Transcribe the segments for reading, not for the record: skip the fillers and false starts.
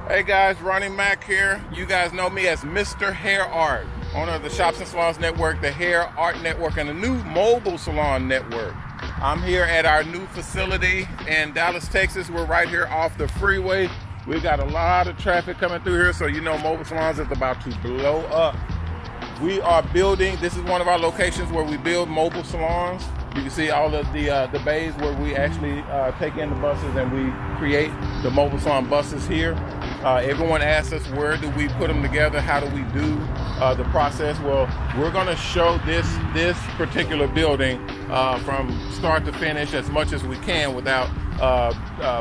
Hey guys, Ronnie Mac here. You guys know me as MrHairArt, owner of the Shops Salons NETWORK, the Hair Art Network, and the new Mobile Salon Network. I'm here at our new facility in Dallas, Texas. We're right here off the freeway. We've got a lot of traffic coming through here, so you know Mobile Salons is about to blow up. We are building, this is one of our locations where we build mobile salons. You can see all of the bays where we actually take in the buses and we create the Mobile Salon Buses here. Everyone asks us, where do we put them together? How do we do the process? Well, we're gonna show this particular building from start to finish as much as we can without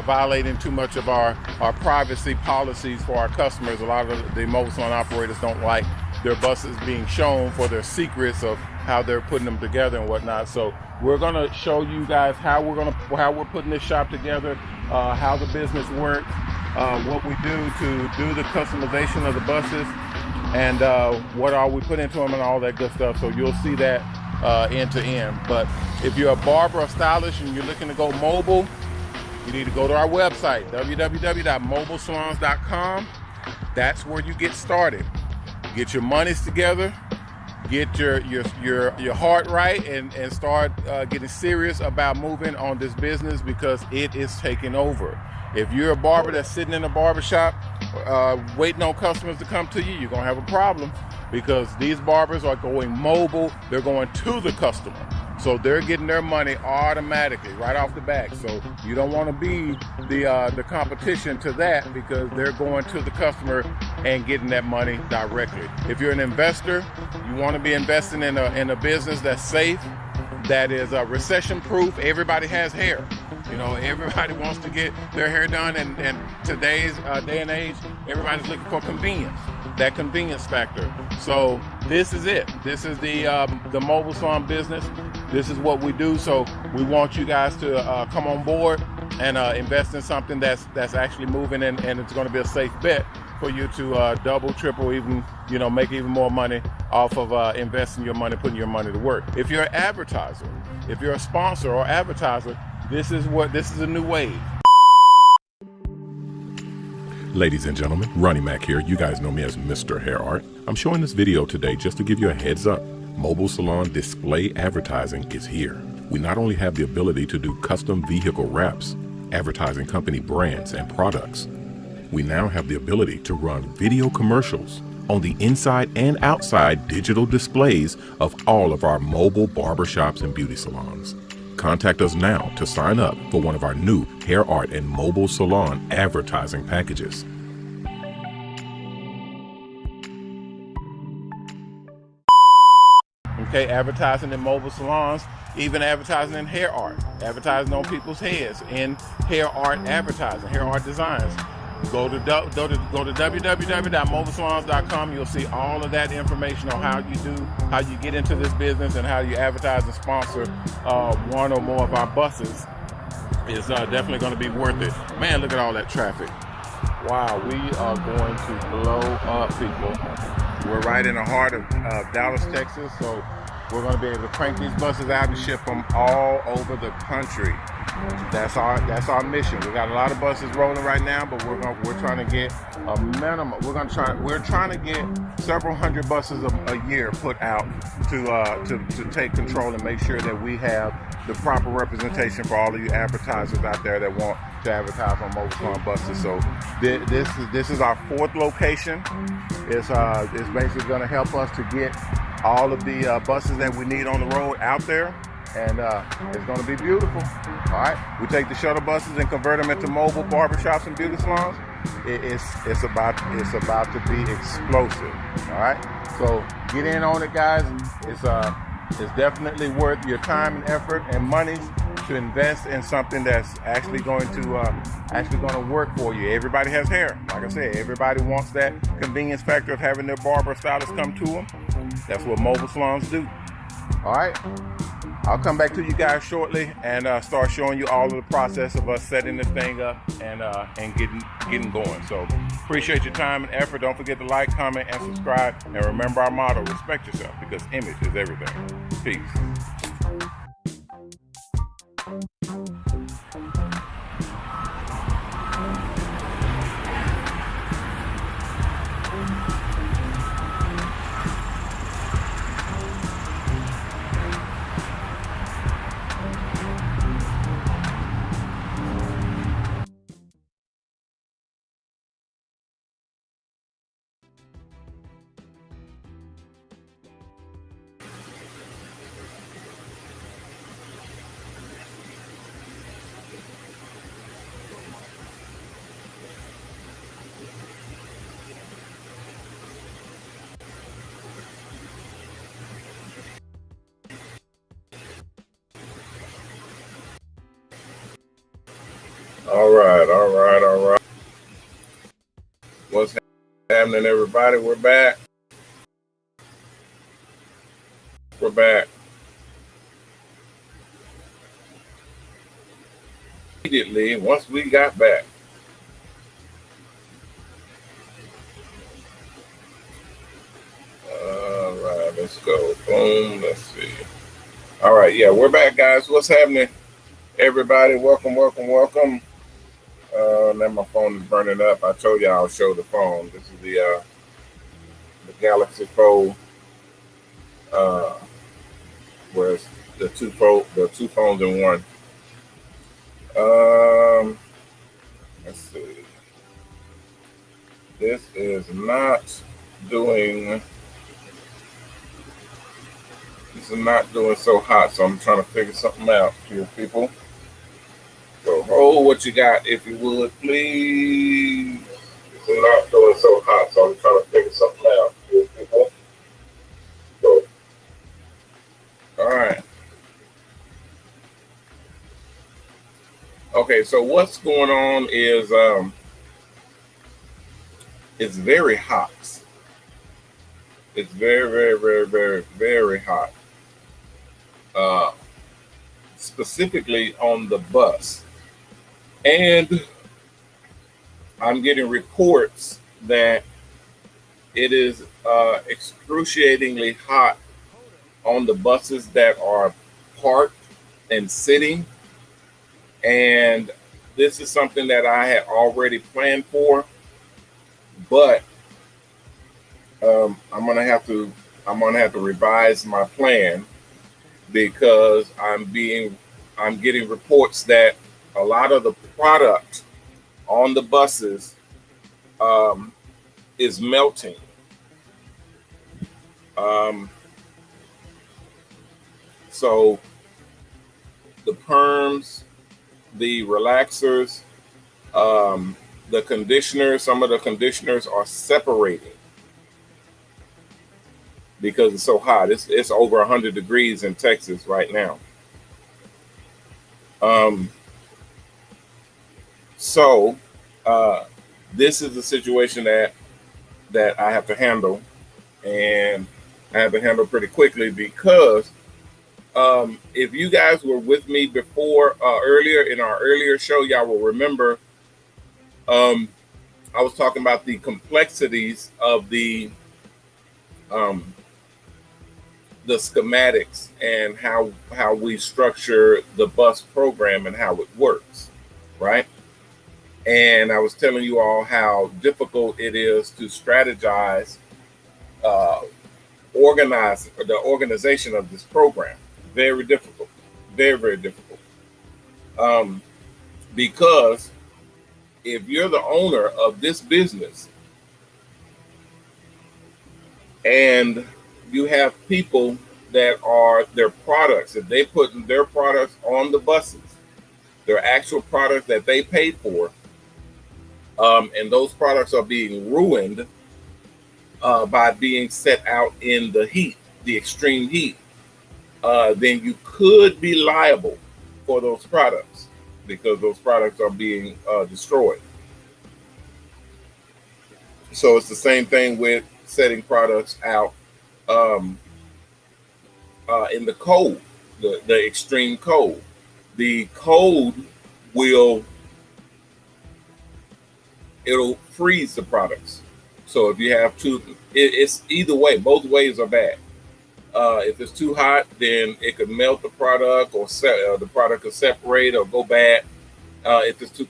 violating too much of our privacy policies for our customers. A lot of the mobile salon operators don't like their buses being shown for their secrets of how they're putting them together and whatnot. So we're gonna show you guys how we're putting this shop together, how the business works, what we do to do the customization of the buses, and what all we put into them and all that good stuff. So you'll see that end to end. But if you're a barber or stylist and you're looking to go mobile, you need to go to our website, www.mobilesalons.com. That's where you get started. Get your monies together, get your heart right, and start getting serious about moving on this business, because it is taking over. If you're a barber that's sitting in a barber shop waiting on customers to come to you, you're gonna have a problem, because these barbers are going mobile. They're going to the customer, so they're getting their money automatically right off the bat. So you don't want to be the competition to that, because they're going to the customer and getting that money directly. If you're an investor, you want to be investing in a business that's safe, that is recession proof. Everybody has hair. You know, everybody wants to get their hair done, and today's day and age, everybody's looking for convenience, that convenience factor. So this is it. This is the mobile salon business. This is what we do. So we want you guys to come on board and invest in something that's actually moving, and it's going to be a safe bet for you to double, triple, even, you know, make even more money off of investing your money, putting your money to work. If you're an advertiser, if you're a sponsor or advertiser, this is a new wave. Ladies and gentlemen, Ronnie Mac here. You guys know me as MrHairArt. I'm showing this video today just to give you a heads up. Mobile salon display advertising is here. We not only have the ability to do custom vehicle wraps, advertising company brands and products, we now have the ability to run video commercials on the inside and outside digital displays of all of our mobile barbershops and beauty salons. Contact us now to sign up for one of our new hair art and mobile salon advertising packages. Okay, advertising in mobile salons, even advertising in hair art, advertising on people's heads in hair art advertising, hair art designs. Go to www.mobilesalons.com. You'll see all of that information on how you get into this business and how you advertise and sponsor one or more of our buses. Is definitely going to be worth it. Man, look at all that traffic. Wow, we are going to blow up, people. We're right in the heart of Dallas, Texas, so we're going to be able to crank these buses out and ship them all over the country. That's our mission. We got a lot of buses rolling right now, but we're trying to get a minimum. We're trying to get several hundred buses a year put out to take control and make sure that we have the proper representation for all of you advertisers out there that want to advertise on Mobile Salon Buses. So this is our fourth location. It's basically going to help us to get all of the buses that we need on the road out there, and it's going to be beautiful. All right, we take the shuttle buses and convert them into mobile barbershops and beauty salons. It's about to be explosive. All right, so get in on it, guys. It's definitely worth your time and effort and money to invest in something that's actually going to work for you. Everybody has hair. Like I said, everybody wants that convenience factor of having their barber stylist come to them. That's what mobile salons do. All right, I'll come back to you guys shortly and start showing you all of the process of us setting this thing up and getting going. So appreciate your time and effort. Don't forget to like, comment, and subscribe. And remember our motto: respect yourself, because image is everything. Peace. All right. What's happening, everybody? We're back. Immediately, once we got back. All right, let's go. Boom, let's see. All right, yeah, we're back, guys. What's happening, everybody? Welcome. Now my phone is burning up. I told you I'll show the phone. This is the Galaxy Fold, where it's the two phones in one. Let's see. This is not doing so hot, so I'm trying to figure something out here, people. So hold what you got, if you would, please. It's not doing so hot, so I'm trying to figure something out here, people. So, all right. Okay, so what's going on is it's very hot. It's very hot. Specifically on the bus. And I'm getting reports that it is excruciatingly hot on the buses that are parked and sitting. And this is something that I had already planned for, but I'm gonna have to revise my plan, because I'm getting reports that a lot of the product on the buses is melting. So the perms, the relaxers, the conditioners, some of the conditioners are separating because it's so hot. It's over 100 degrees in Texas right now. So this is the situation that I have to handle, and I have to handle pretty quickly, because if you guys were with me before, earlier in our earlier show, y'all will remember I was talking about the complexities of the schematics and how we structure the bus program and how it works, right? And I was telling you all how difficult it is to strategize, organize the organization of this program. Very difficult, very difficult. Because if you're the owner of this business and you have people that are their products, if they put their products on the buses, their actual products that they paid for, and those products are being ruined by being set out in the heat, the extreme heat, then you could be liable for those products because those products are being destroyed. So it's the same thing with setting products out um, in the cold, the extreme cold. The cold will it'll freeze the products. So if you have it's either way. Both ways are bad. If it's too hot, then it could melt the product, or the product could separate or go bad. If it's too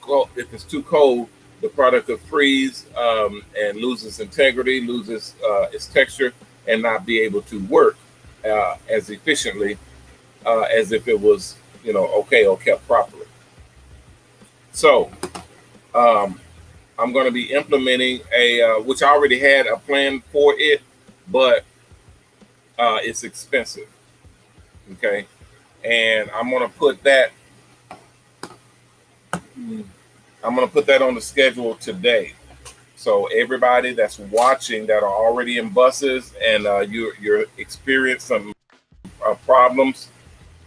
cold, the product could freeze and lose its integrity, loses its texture, and not be able to work as efficiently as if it was, okay or kept properly. So I'm going to be implementing which I already had a plan for it, but it's expensive. Okay, and I'm going to put that. I'm going to put that on the schedule today. So everybody that's watching that are already in buses and you're experiencing some problems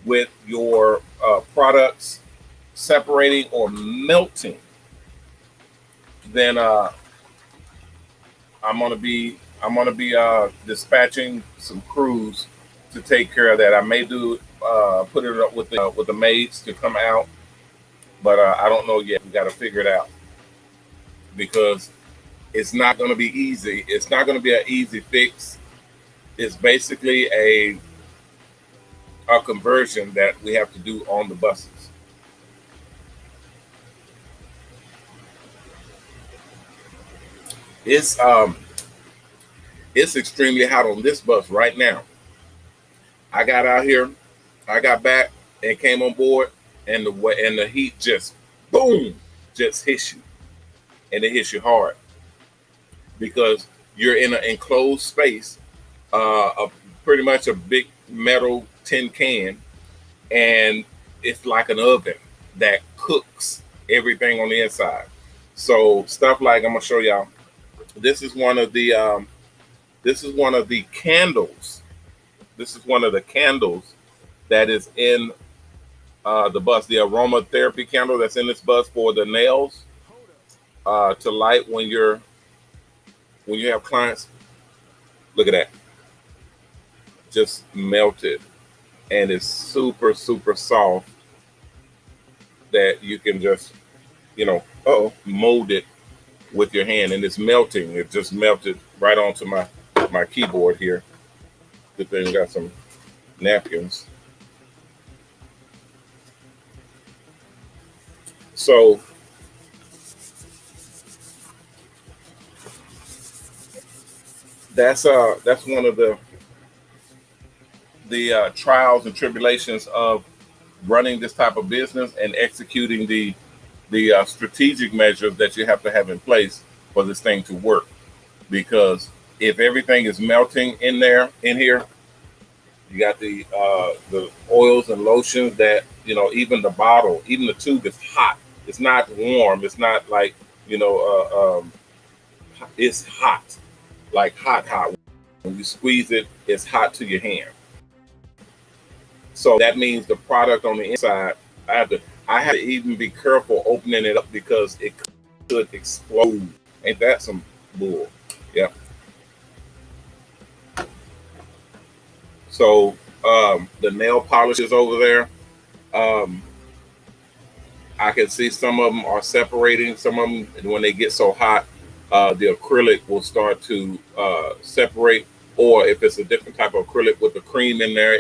with your products separating or melting, then I'm gonna be dispatching some crews to take care of that. I may put it up with the maids to come out, but I don't know yet. We got to figure it out because it's not going to be easy. It's not going to be an easy fix. It's basically a conversion that we have to do on the buses. It's extremely hot on this bus right now. I got out here, I got back and came on board, and the heat just boom, just hits you, and it hits you hard because you're in an enclosed space, pretty much a big metal tin can, and it's like an oven that cooks everything on the inside. So stuff like I'm gonna show y'all. This is one of the candles. This is one of the candles that is in the bus. The aromatherapy candle that's in this bus for the nails to light when you have clients. Look at that, just melted, and it's super super soft that you can just mold it with your hand, and it's melting. It just melted right onto my keyboard here. Good thing we got some napkins. So that's one of the trials and tribulations of running this type of business and executing the strategic measures that you have to have in place for this thing to work. Because if everything is melting in here, you got the oils and lotions that even the bottle, even the tube is hot. It's not warm. It's not like it's hot, like hot. When you squeeze it, it's hot to your hand. So that means the product on the inside, I have to even be careful opening it up because it could explode. Ain't that some bull? Yeah. So the nail polishes over there, I can see some of them are separating. Some of them, when they get so hot, the acrylic will start to separate. Or if it's a different type of acrylic with the cream in there,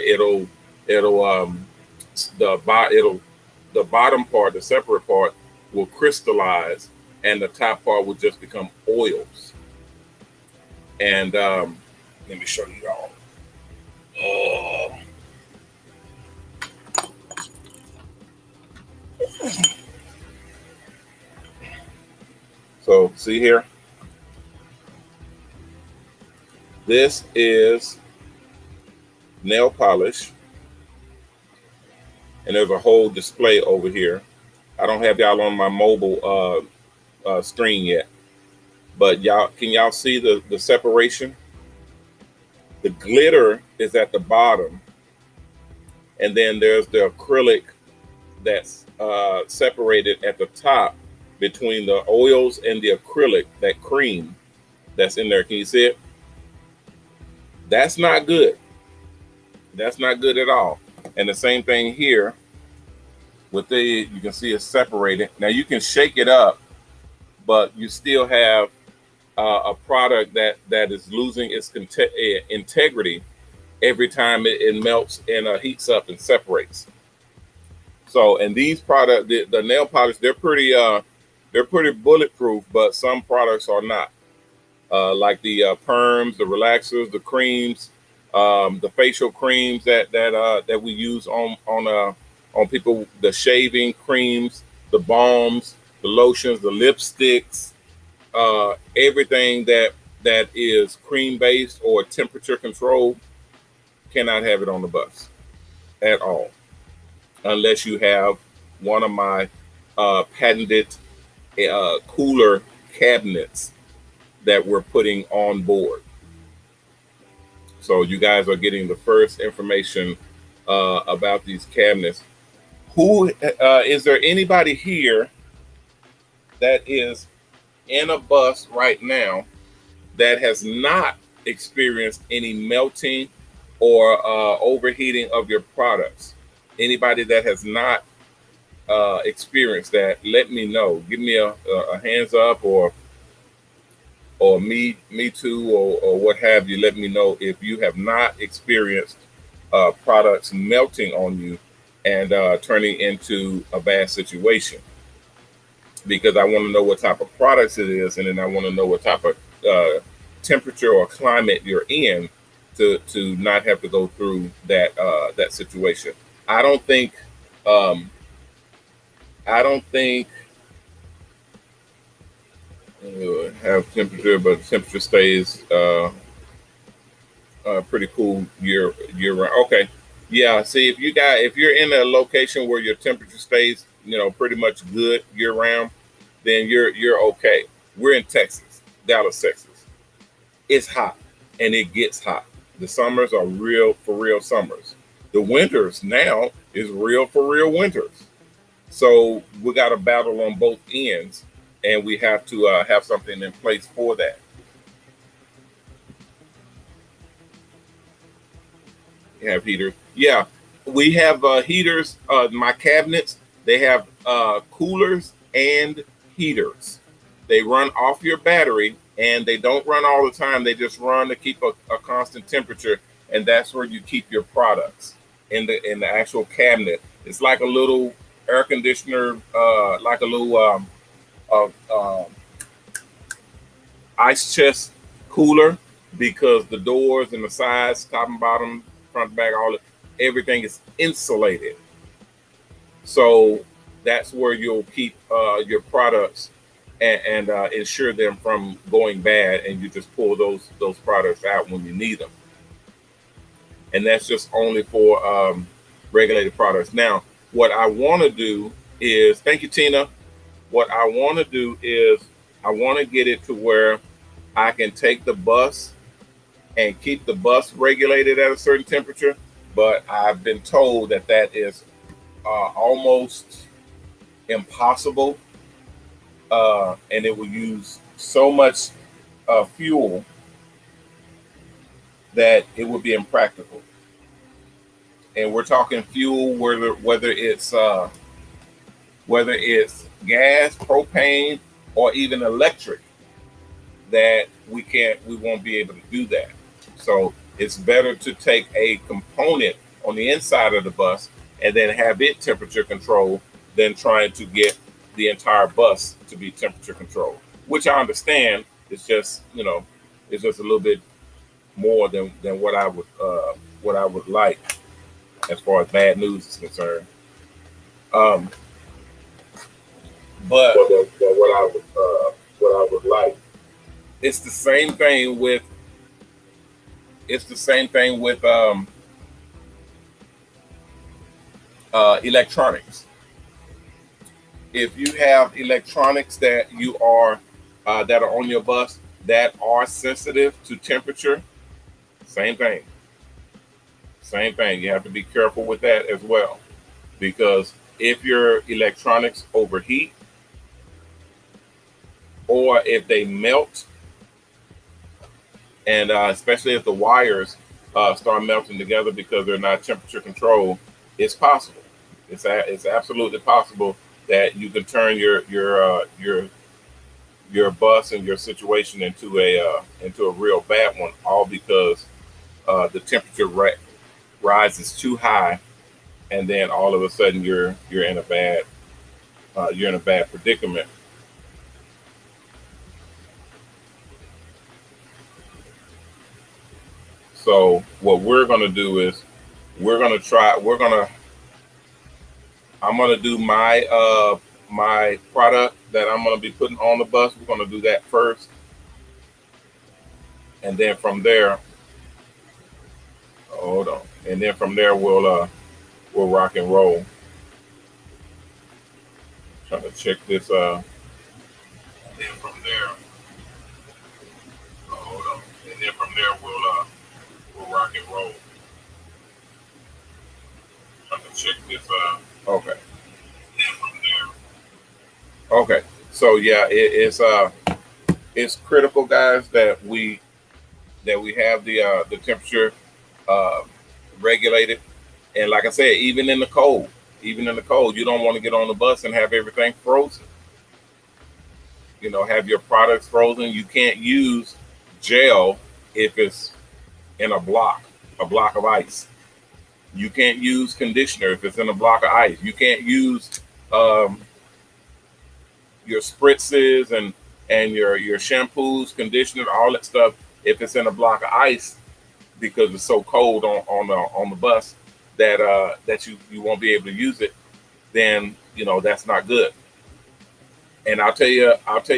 the bottom part, the separate part, will crystallize, and the top part will just become oils. And let me show you all. So see here, this is nail polish, and there's a whole display over here. I don't have y'all on my mobile screen yet, but can y'all see the separation? The glitter is at the bottom, and then there's the acrylic that's separated at the top between the oils and the acrylic, that cream that's in there. Can you see it? That's not good. That's not good at all. And the same thing here with you can see it's separated. Now you can shake it up, but you still have a product that is losing its integrity every time it melts and heats up and separates. So, and these products, the nail polish, they're pretty bulletproof, but some products are not. Like the perms, the relaxers, the creams, the facial creams that we use on people, the shaving creams, the balms, the lotions, the lipsticks, everything that is cream based or temperature controlled cannot have it on the bus at all, unless you have one of my patented cooler cabinets that we're putting on board. So you guys are getting the first information about these cabinets. Is there anybody here that is in a bus right now that has not experienced any melting or overheating of your products? Anybody that has not experienced that, let me know. Give me a hands up or me too, or what have you. Let me know if you have not experienced products melting on you and turning into a bad situation. Because I want to know what type of products it is, and then I want to know what type of temperature or climate you're in to not have to go through that situation. I don't think have temperature, but the temperature stays pretty cool year round. Okay, yeah. See, if you're in a location where your temperature stays, pretty much good year round, then you're okay. We're in Texas, Dallas, Texas. It's hot and it gets hot. The summers are real for real summers. The winters now is real for real winters. So we got to battle on both ends, and we have to have something in place for that. You have heaters. Yeah, we have heaters. My cabinets, they have coolers and heaters. They run off your battery, and they don't run all the time. They just run to keep a constant temperature, and that's where you keep your products in the actual cabinet. It's like a little air conditioner, like a little ice chest cooler, because the doors and the sides, top and bottom, front, back, everything is insulated. So that's where you'll keep your products and ensure them from going bad, and you just pull those products out when you need them. And that's just only for regulated products. Now, what I want to do is, thank you, Tina. What I want to do is I want to get it to where I can take the bus and keep the bus regulated at a certain temperature, but I've been told that is almost impossible, and it will use so much fuel that it would be impractical. And we're talking fuel, whether it's gas, propane, or even electric, that we won't be able to do that. So it's better to take a component on the inside of the bus and then have it temperature controlled than trying to get the entire bus to be temperature controlled, which I understand. It's just, it's just a little bit more than what I would like as far as bad news is concerned. But what I would like, it's the same thing with electronics. If you have electronics that are on your bus that are sensitive to temperature, same thing. You have to be careful with that as well, because if your electronics overheat or if they melt, and especially if the wires start melting together because they're not temperature controlled, it's possible. It's absolutely possible that you can turn your bus and your situation into a real bad one, all because the temperature rises too high, and then all of a sudden you're in a bad predicament. So what we're gonna do is I'm gonna do my product that I'm gonna be putting on the bus. We're gonna do that first, and then from there, hold on, and then from there we'll rock and roll. Trying to check this. And then from there, hold on, and then from there we'll rock and roll. Trying to check this. Okay. Okay. So yeah, it's critical, guys, that we have the temperature uh, regulated. And like I said, even in the cold, you don't want to get on the bus and have everything frozen. You know, have your products frozen. You can't use gel if it's in a block of ice. You can't use conditioner if it's in a block of ice. You can't use um, your spritzes and your shampoos, conditioner, all that stuff if it's in a block of ice, because it's so cold on the bus that that you won't be able to use it. Then that's not good. And I'll tell you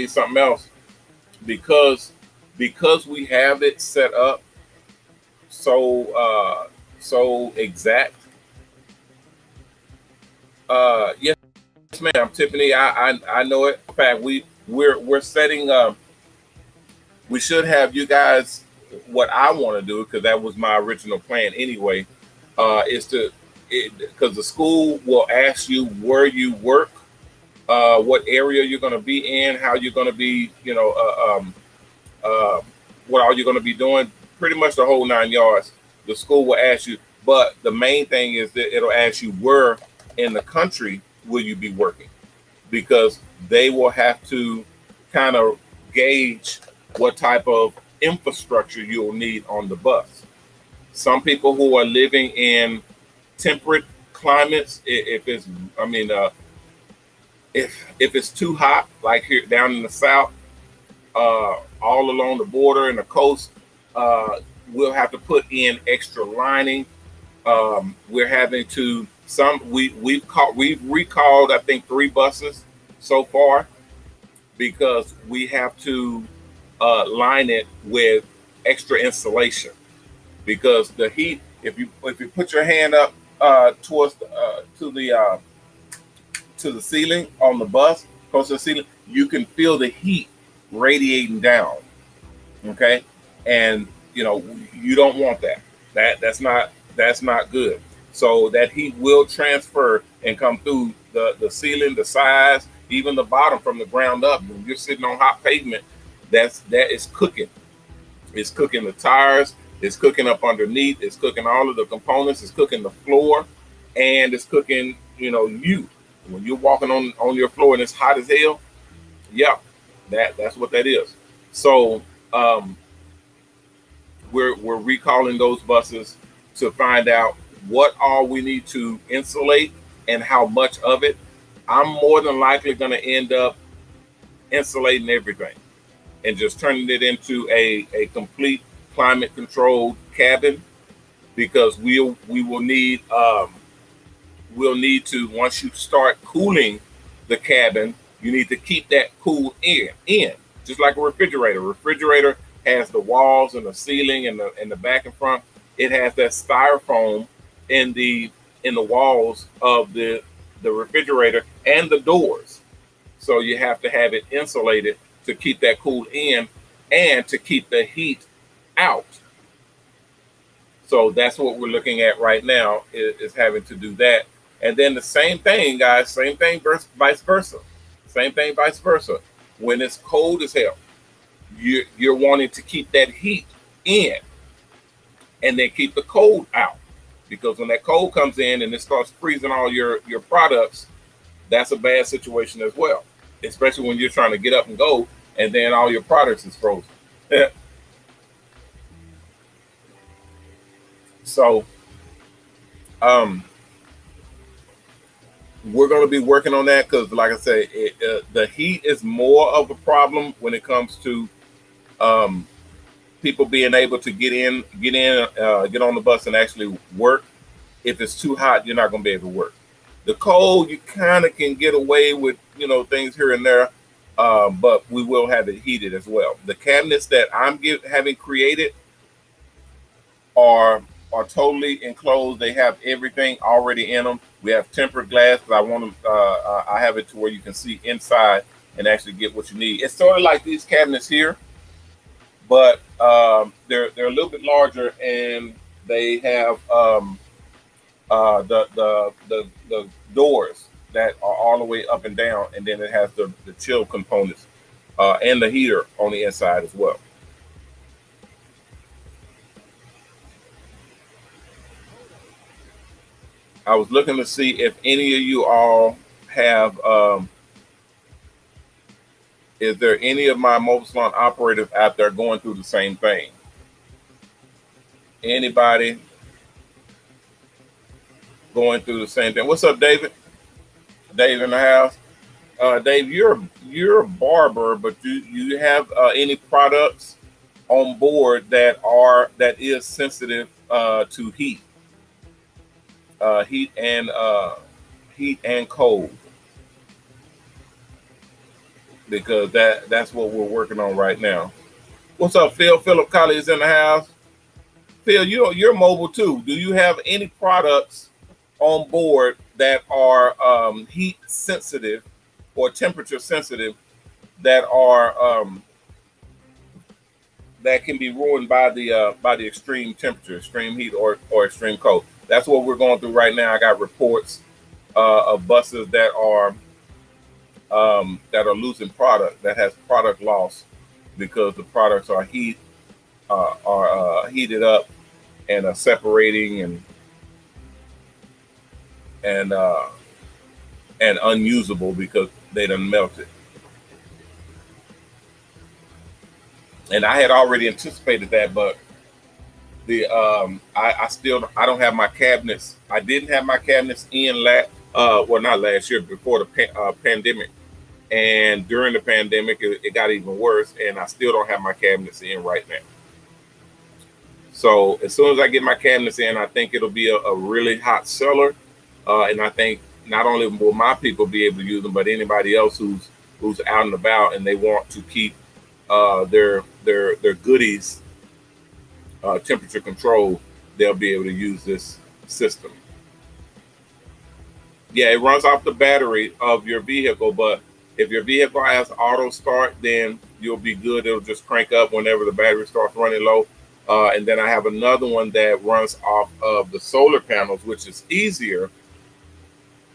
something else, because we have it set up so exact. Yes, ma'am, Tiffany. I know it. In fact, we're setting. We should have you guys. What I want to do, because that was my original plan anyway, is because the school will ask you where you work, what area you're going to be in, how you're going to be, what all you're going to be doing, pretty much the whole 9 yards. The school will ask you, but the main thing is that it'll ask you where in the country will you be working, because they will have to kind of gauge what type of infrastructure you'll need on the bus. Some people who are living in temperate climates, if it's, I mean, if it's too hot, like here down in the south, all along the border and the coast, we'll have to put in extra lining. We're having to we've recalled, I think, 3 buses so far, because we have to line it with extra insulation, because the heat. If you put your hand up towards to the ceiling on the bus, close to the ceiling, you can feel the heat radiating down. Okay, and you don't want that. That's not good. So that heat will transfer and come through the ceiling, the sides, even the bottom from the ground up. When you're sitting on hot pavement, that is cooking. It's cooking the tires. It's cooking up underneath. It's cooking all of the components. It's cooking the floor, and it's cooking you. When you're walking on your floor and it's hot as hell, yeah, that's what that is. So we're recalling those buses to find out what all we need to insulate and how much of it. I'm more than likely going to end up insulating everything and just turning it into a complete climate controlled cabin, because we'll need we'll need to, once you start cooling the cabin, you need to keep that cool in just like a refrigerator. Refrigerator has the walls and the ceiling and the back and front. It has that styrofoam in the walls of the refrigerator and the doors. So you have to have it insulated to keep that cool in and to keep the heat out. So that's what we're looking at right now, is having to do that. And then the same thing, guys, same thing vice versa. Same thing vice versa. When it's cold as hell, you're wanting to keep that heat in and then keep the cold out. Because when that cold comes in and it starts freezing all your products, that's a bad situation as well. Especially when you're trying to get up and go and then all your products is frozen. So um, we're going to be working on that because, like I say, the heat is more of a problem when it comes to um, people being able to get on the bus and actually work. If it's too hot, you're not going to be able to work. The cold, you kind of can get away with, things here and there, but we will have it heated as well. The cabinets that I'm having created are totally enclosed. They have everything already in them. We have tempered glass because I want them. I have it to where you can see inside and actually get what you need. It's sort of like these cabinets here, but they're a little bit larger and they have the doors that are all the way up and down, and then it has the chill components and the heater on the inside as well. I was looking to see if any of you all have, is there any of my mobile salon operators out there going through the same thing? Anybody going through the same thing? What's up, David? Dave in the house. Dave, you're a barber, but you have any products on board that is sensitive to heat? Heat and cold, because that's what we're working on right now. What's up, Phil? Philip Colley is in the house. Phil, you're mobile too. Do you have any products on board that are heat sensitive or temperature sensitive that are that can be ruined by the extreme temperature, extreme heat, or extreme cold? That's what we're going through right now. I got reports of buses that are losing product, that has product loss because the products are heated up and are separating and unusable because they done melted. And I had already anticipated that, but I don't have my cabinets. I didn't have my cabinets in not last year, before the pandemic, and during the pandemic it got even worse, and I still don't have my cabinets in right now. So as soon as I get my cabinets in, I think it'll be a really hot seller, and I think not only will my people be able to use them, but anybody else who's out and about and they want to keep their goodies temperature control, they'll be able to use this system. Yeah, it runs off the battery of your vehicle, but if your vehicle has auto start, then you'll be good. It'll just crank up whenever the battery starts running low. And then I have another one that runs off of the solar panels, which is easier,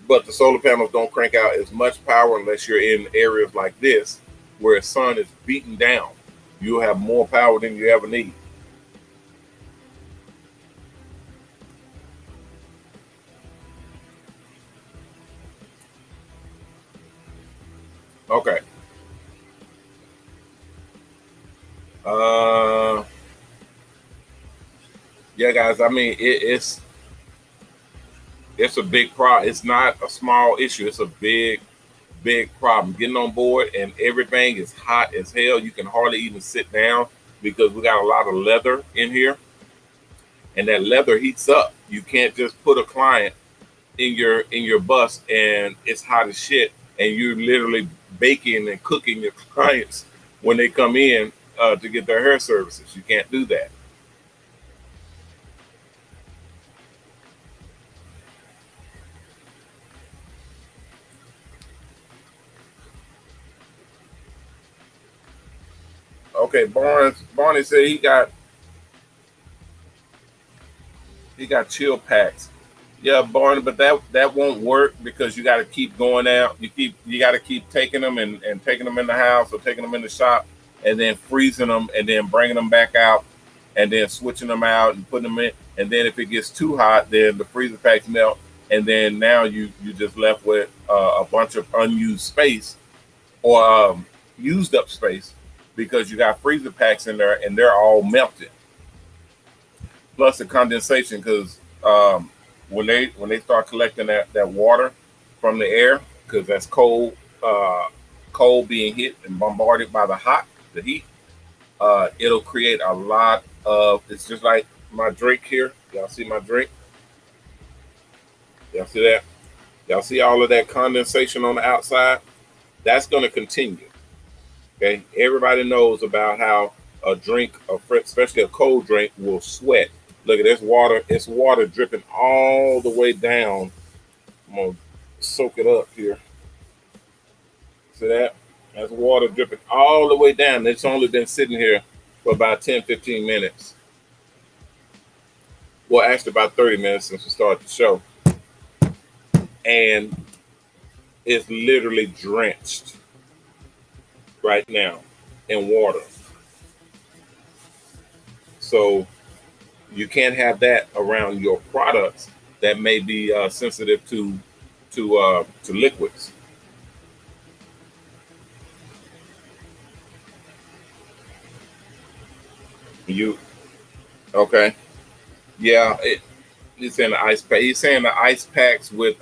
but the solar panels don't crank out as much power unless you're in areas like this where the sun is beating down. You'll have more power than you ever need. Okay. Yeah, guys. I mean, it's a big problem. It's not a small issue. It's a big problem. Getting on board and everything is hot as hell. You can hardly even sit down because we got a lot of leather in here, and that leather heats up. You can't just put a client in your bus and it's hot as shit, and you're literally baking and cooking your clients when they come in to get their hair services. You can't do that. Okay, Barney said he got chill packs Yeah, Barney, but that won't work because you got to keep going out. You got to keep taking them and taking them in the house or taking them in the shop, and then freezing them and then bringing them back out, and then switching them out and putting them in. And then if it gets too hot, then the freezer packs melt, and then now you just left with a bunch of unused space or used up space because you got freezer packs in there and they're all melted. Plus the condensation because when they start collecting that water from the air because that's cold being hit and bombarded by the heat, it'll create a lot of. It's just like my drink here. Y'all see my drink? Y'all see that? Y'all see all of that condensation on the outside? That's going to continue. Okay, everybody knows about how a drink, especially a cold drink, will sweat. Look at this water. It's water dripping all the way down. I'm gonna soak it up here. See that? That's water dripping all the way down. It's only been sitting here for about 10, 15 minutes. Well, actually about 30 minutes since we started the show. And it's literally drenched right now in water. So you can't have that around your products that may be sensitive to liquids. You okay? Yeah, he's saying the ice pack. He's saying the ice packs with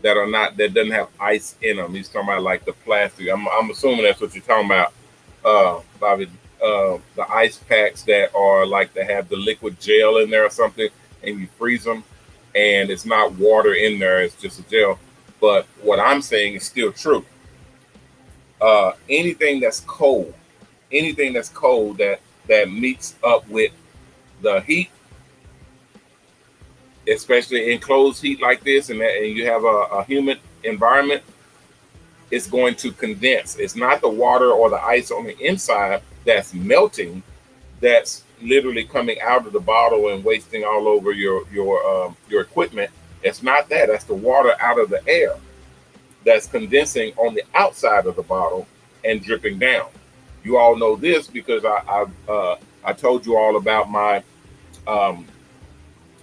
that doesn't have ice in them. He's talking about like the plastic. I'm assuming that's what you're talking about, Bobby. The ice packs that are like that have the liquid gel in there or something, and you freeze them, and it's not water in there; it's just a gel. But what I'm saying is still true. Anything that's cold, anything that's cold that meets up with the heat, especially in closed heat like this, and you have a humid environment, it's going to condense. It's not the water or the ice on the inside that's melting, that's literally coming out of the bottle and wasting all over your equipment. It's not that. That's the water out of the air that's condensing on the outside of the bottle and dripping down. You all know this because I told you all about um,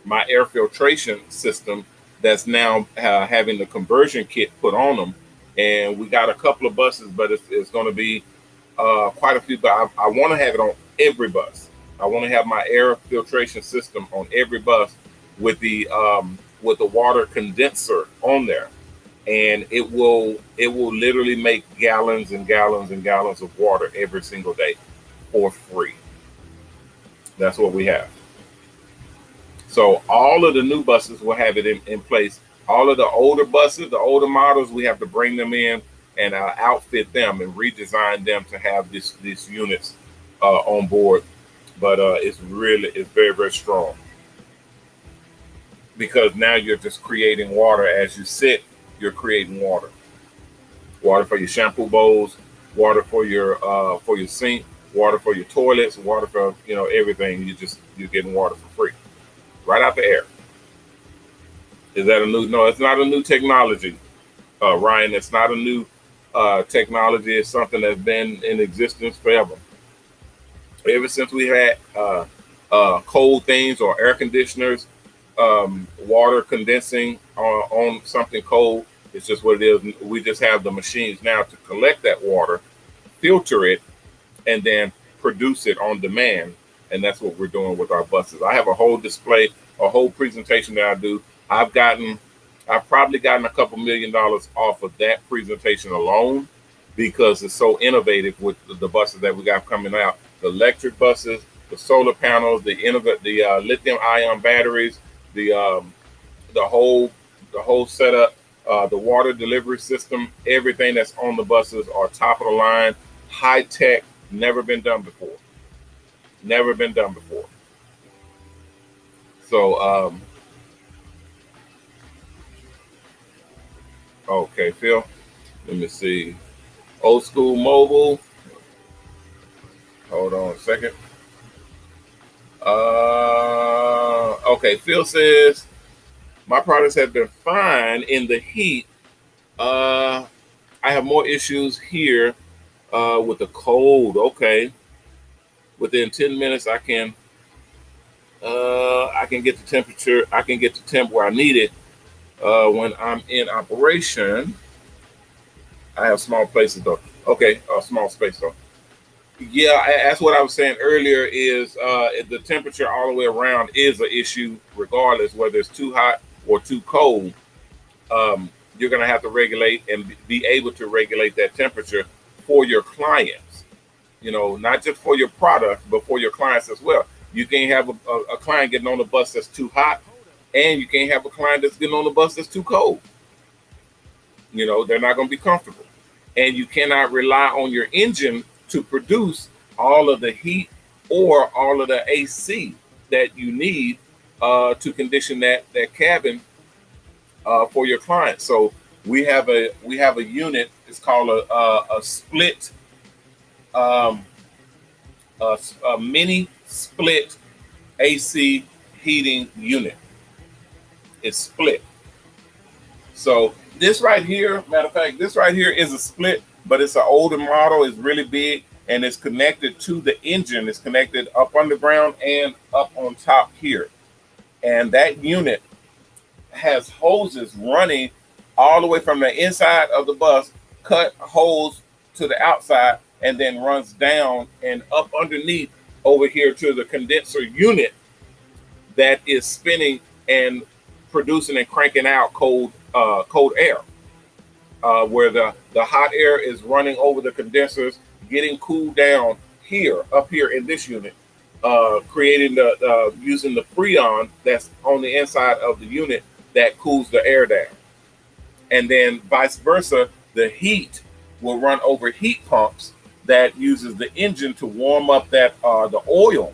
my air filtration system that's now having the conversion kit put on them, and we got a couple of buses, but it's going to be quite a few. But I want to have it on every bus. I want to have my air filtration system on every bus with the water condenser on there, and it will literally make gallons and gallons and gallons of water every single day for free. That's what we have. So all of the new buses will have it in place. All of the older buses, the older models, we have to bring them in and outfit them and redesign them to have these units on board. But it's very, very strong because now you're just creating water as you sit. You're creating water for your shampoo bowls, water for your sink, water for your toilets, water for everything. You're getting water for free right out the air. Is that a new? No, it's not a new technology, Ryan. It's not a new technology. It's something that's been in existence forever. Ever since we had cold things or air conditioners, water condensing on something cold. It's just what it is. We just have the machines now to collect that water, filter it, and then produce it on demand. And that's what we're doing with our buses. I have a whole display, a whole presentation that I do. I've probably gotten a couple $1 million off of that presentation alone because it's so innovative with the buses that we got coming out. The electric buses, the solar panels, the lithium ion batteries, the whole setup, the water delivery system, everything that's on the buses are top of the line, high tech, never been done before. Never been done before. So, okay, Phil, let me see. Old school mobile. Hold on a second. Okay, Phil says My products have been fine in the heat. I have more issues here with the cold. Okay, within 10 minutes, I can get the temperature. I can get the temp where I need it when I'm in operation. I have small places though. Okay, small space though. Yeah, that's what I was saying earlier. Is the temperature all the way around is an issue, regardless whether it's too hot or too cold. You're going to have to regulate and be able to regulate that temperature for your clients. You know, not just for your product, but for your clients as well. You can't have a client getting on the bus that's too hot, and you can't have a client that's getting on the bus that's too cold. You know, they're not going to be comfortable. And you cannot rely on your engine to produce all of the heat or all of the AC that you need to condition that cabin for your client. So we have a unit. It's called a split, um, a mini split AC heating unit. It's split. So this right here, matter of fact, this right here is a split, but it's an older model. It's really big and it's connected to the engine. It's connected up underground and up on top here. And that unit has hoses running all the way from the inside of the bus, cut holes to the outside, and then runs down and up underneath over here to the condenser unit that is spinning and producing and cranking out cold air, where the hot air is running over the condensers, getting cooled down here, up here in this unit, creating the using the freon that's on the inside of the unit that cools the air down. And then vice versa, the heat will run over heat pumps that uses the engine to warm up that the oil.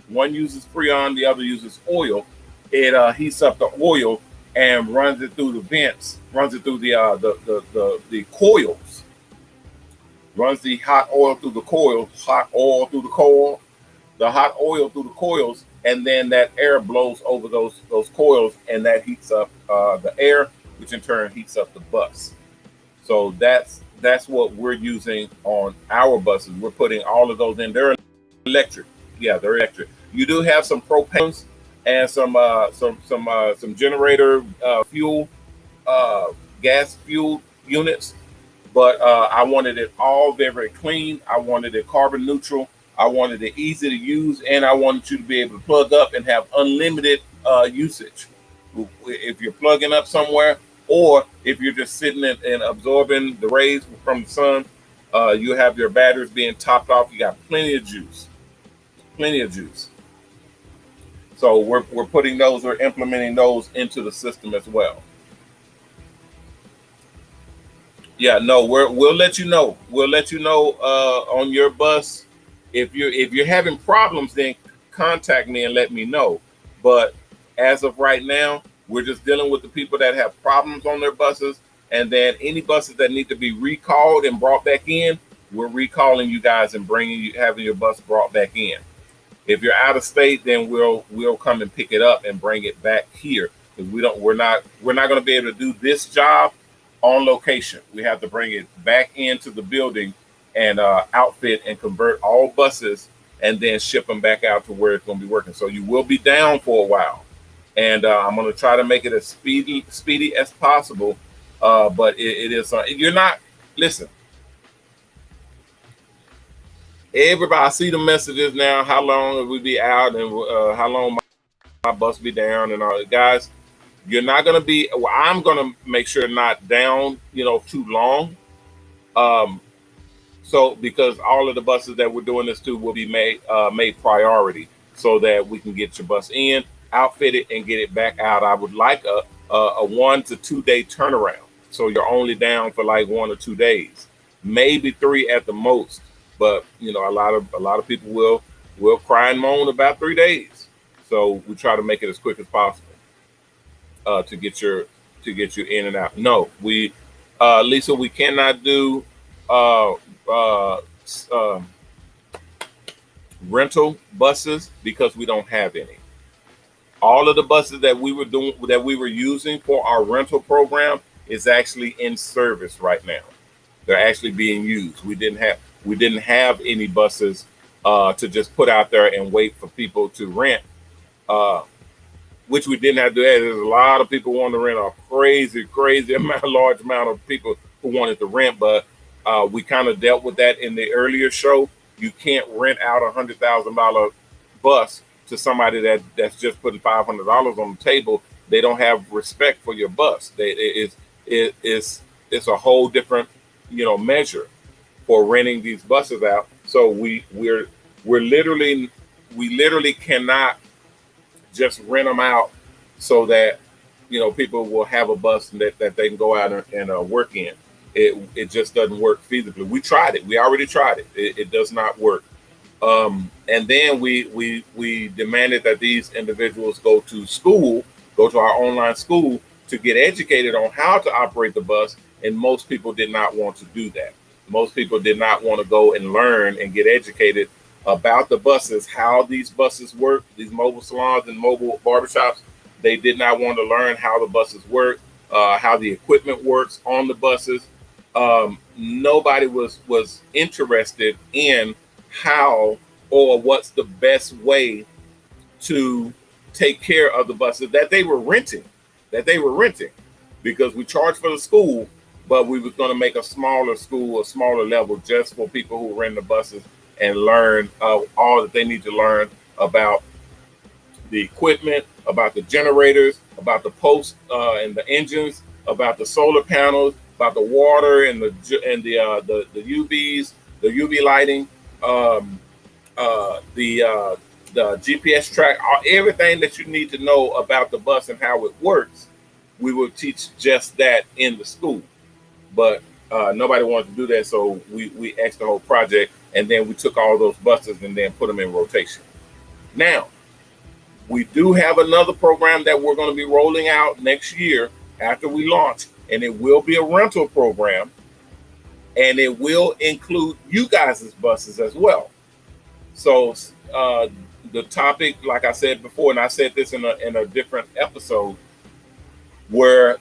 One uses freon, the other uses oil. It heats up the oil and runs it through the vents, runs it through the coils, runs the hot oil through the coils, the hot oil through the coils, and then that air blows over those coils, and that heats up the air, which in turn heats up the bus. So that's what we're using on our buses. We're putting all of those in. They're electric. Yeah, they're electric. You do have some propanes and some generator fuel, gas fuel units, but I wanted it all very, very clean. I wanted it carbon neutral. I wanted it easy to use, and I wanted you to be able to plug up and have unlimited usage. If you're plugging up somewhere, or if you're just sitting and absorbing the rays from the sun, you have your batteries being topped off. You got plenty of juice. So we're putting those, we're implementing those into the system as well. Yeah, no, we'll let you know. We'll let you know on your bus. If you're having problems, then contact me and let me know. But as of right now, we're just dealing with the people that have problems on their buses, and then any buses that need to be recalled and brought back in, we're recalling you guys and having your bus brought back in. If you're out of state, then we'll come and pick it up and bring it back here, because we're not going to be able to do this job on location. We have to bring it back into the building and outfit and convert all buses, and then ship them back out to where it's going to be working. So you will be down for a while, and I'm going to try to make it as speedy as possible. But it is you're not listen. Everybody, I see the messages now. How long will we be out, and how long my bus be down, and all that, guys. You're not going to be. Well, I'm going to make sure not down, too long. So because all of the buses that we're doing this to will be made priority, so that we can get your bus in, outfit it, and get it back out. I would like a 1 to 2 day turnaround, so you're only down for like 1 or 2 days, maybe 3 at the most. But a lot of people will cry and moan about 3 days. So we try to make it as quick as possible to get you in and out. No, Lisa, we cannot do rental buses because we don't have any. All of the buses that we were using for our rental program is actually in service right now. They're actually being used. We didn't have any buses to just put out there and wait for people to rent, uh, which we didn't have to do. There's a lot of people wanting to rent, a crazy amount, large amount of people who wanted to rent, but we kind of dealt with that in the earlier show. You can't rent out $100,000 bus to somebody that's just putting $500 on the table. They don't have respect for your bus. It's a whole different measure for renting these buses out. So we literally cannot just rent them out so that people will have a bus that they can go out and work in. It just doesn't work feasibly. We tried it. We already tried it. It does not work. And then we demanded that these individuals go to school, go to our online school to get educated on how to operate the bus. And most people did not want to do that. Most people did not want to go and learn and get educated about the buses, how these buses work, these mobile salons and mobile barbershops. They did not want to learn how the buses work, how the equipment works on the buses. Nobody was interested in how or what's the best way to take care of the buses that they were renting, because we charged for the school, but we was going to make a smaller school, a smaller level, just for people who rent the buses and learn all that they need to learn about the equipment, about the generators, about the posts and the engines, about the solar panels, about the water and the UVs, the UV lighting, the GPS track, everything that you need to know about the bus and how it works. We will teach just that in the school, but nobody wanted to do that, so we axed the whole project, and then we took all those buses and then put them in rotation. Now, we do have another program that we're going to be rolling out next year after we launch, and it will be a rental program, and it will include you guys' buses as well. So the topic, like I said before, and I said this in a different episode, where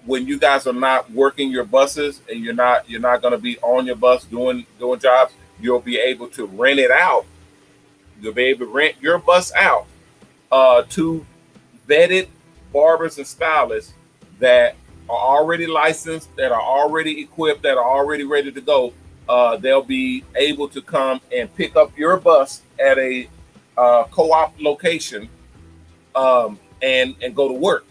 when you guys are not working your buses and you're not going to be on your bus doing jobs, you'll be able to rent it out. You'll be able to rent your bus out to vetted barbers and stylists that are already licensed, that are already equipped, that are already ready to go. They'll be able to come and pick up your bus at a co-op location and go to work,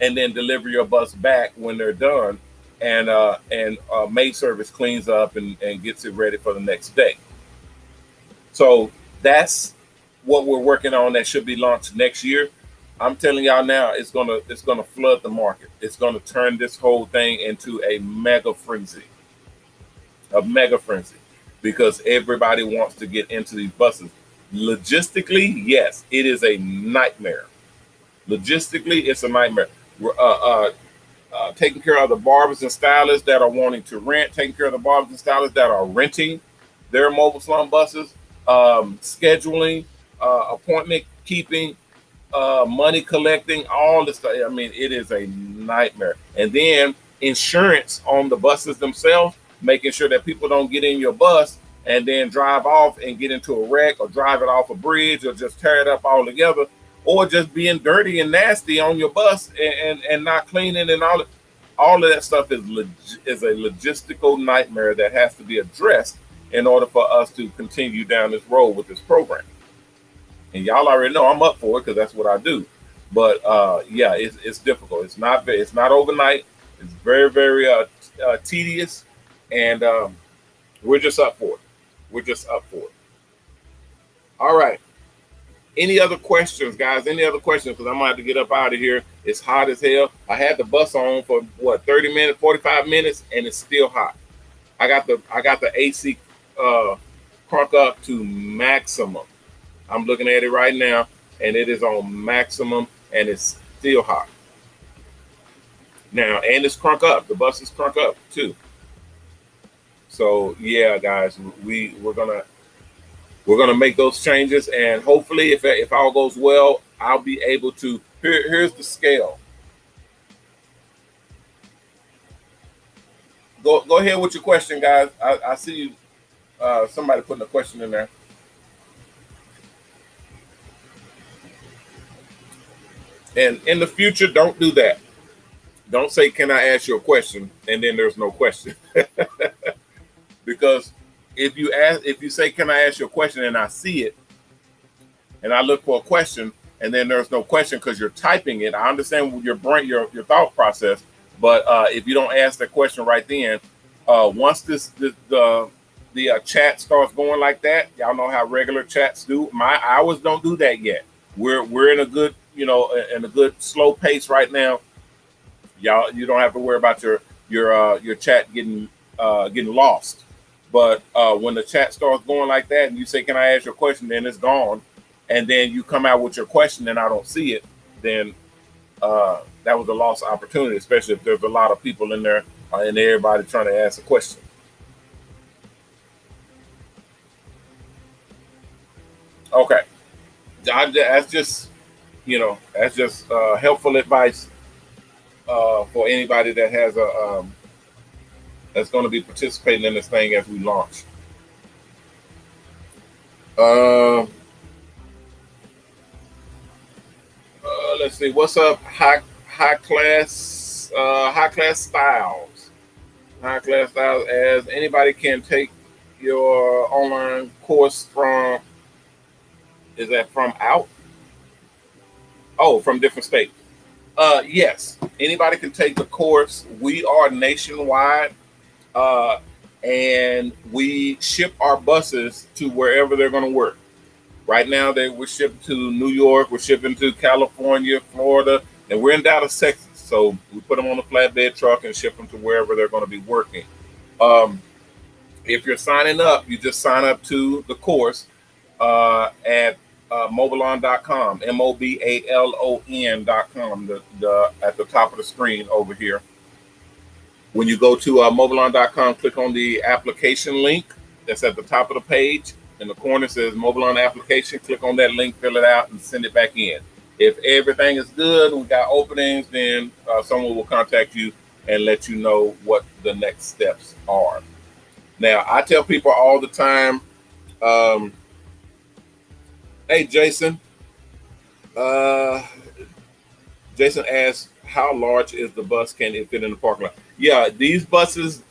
and then deliver your bus back when they're done, and maid service cleans up and gets it ready for the next day. So that's what we're working on. That should be launched next year. I'm telling y'all now, it's gonna flood the market. It's gonna turn this whole thing into a mega frenzy, because everybody wants to get into these buses. Logistically, yes, it is a nightmare. Logistically, it's a nightmare. Taking care of the barbers and stylists that are wanting to rent, taking care of the barbers and stylists that are renting their mobile salon buses, scheduling, appointment keeping, money collecting, all this stuff. I mean, it is a nightmare. And then insurance on the buses themselves, making sure that people don't get in your bus and then drive off and get into a wreck, or drive it off a bridge, or just tear it up all together, or just being dirty and nasty on your bus and not cleaning, and all of that stuff is a logistical nightmare that has to be addressed in order for us to continue down this road with this program. And y'all already know I'm up for it, because that's what I do. But yeah, it's difficult. It's not overnight. It's very, very tedious, and we're just up for it. All right. Any other questions, guys? Any other questions? Because I'm gonna have to get up out of here. It's hot as hell. I had the bus on for 30 minutes, 45 minutes, and it's still hot. I got the AC crunk up to maximum. I'm looking at it right now, and it is on maximum, and it's still hot. Now, and it's crunk up. The bus is crunk up too. So yeah, guys, we're gonna make those changes, and hopefully, if all goes well, I'll be able to, here's the scale. Go ahead with your question, guys. I see you, somebody putting a question in there. And in the future, don't do that. Don't say, can I ask you a question? And then there's no question. Because if you say, can I ask you a question, and I see it, and I look for a question, and then there's no question because you're typing it, I understand your brain, your thought process. But if you don't ask the question right then, once the chat starts going like that, y'all know how regular chats do. Ours don't do that yet. We're in a good, in a good slow pace right now. Y'all, you don't have to worry about your chat getting lost. But when the chat starts going like that, and you say, "Can I ask you a question?" then it's gone, and then you come out with your question, and I don't see it, then that was a lost opportunity, especially if there's a lot of people in there and everybody trying to ask a question. Okay, that's just helpful advice for anybody that has that's going to be participating in this thing as we launch. Let's see, what's up, high class styles. High class styles, as anybody can take your online course from. Is that from out? Oh, from different states. Yes, anybody can take the course. We are nationwide, and we ship our buses to wherever they're going to work. Right now, we're shipping to New York, we're shipping to California, Florida, and we're in Dallas, Texas. So we put them on a flatbed truck and ship them to wherever they're going to be working. If you're signing up, you just sign up to the course at mobalon.com, mobalon.com, at the top of the screen over here. When you go to mobalon.com, click on the application link that's at the top of the page. In the corner says Mobile application. Click on that link, fill it out, and send it back in. If everything is good, we got openings, then someone will contact you and let you know what the next steps are. Now, I tell people all the time, hey, Jason. Jason asked, how large is the bus? Can it fit in the parking lot? Yeah, these buses,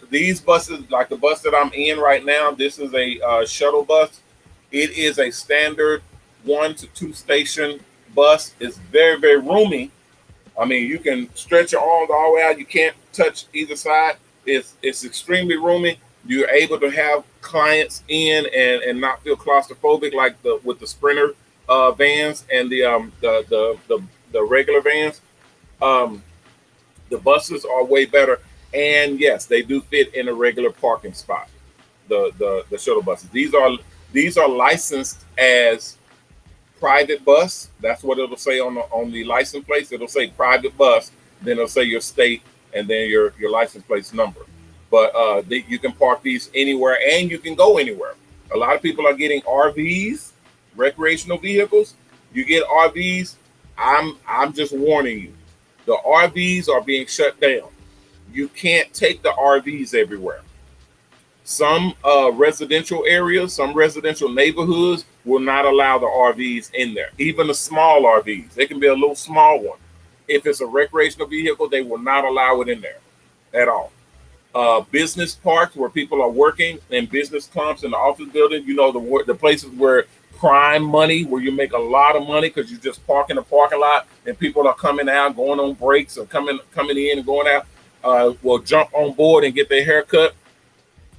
like the bus that I'm in right now, this is a shuttle bus. It is a standard 1 to 2 station bus. It's very, very roomy. I mean, you can stretch your arms all the way out. You can't touch either side. It's extremely roomy. You're able to have clients in and not feel claustrophobic like with the Sprinter vans and the regular vans. The buses are way better, and yes, they do fit in a regular parking spot. The shuttle buses. These are licensed as private bus. That's what it'll say on the license plate. It'll say private bus, then it'll say your state, and then your license plate number. But you can park these anywhere, and you can go anywhere. A lot of people are getting RVs, recreational vehicles. You get RVs. I'm just warning you. The RVs are being shut down. You can't take the RVs everywhere. Some residential areas, some residential neighborhoods will not allow the RVs in there. Even the small RVs, they can be a little small one. If it's a recreational vehicle, they will not allow it in there at all. Business parks where people are working, and business clubs in the office building, the places where crime money, where you make a lot of money because you just park in the parking lot and people are coming out, going on breaks, or coming in and going out, will jump on board and get their hair cut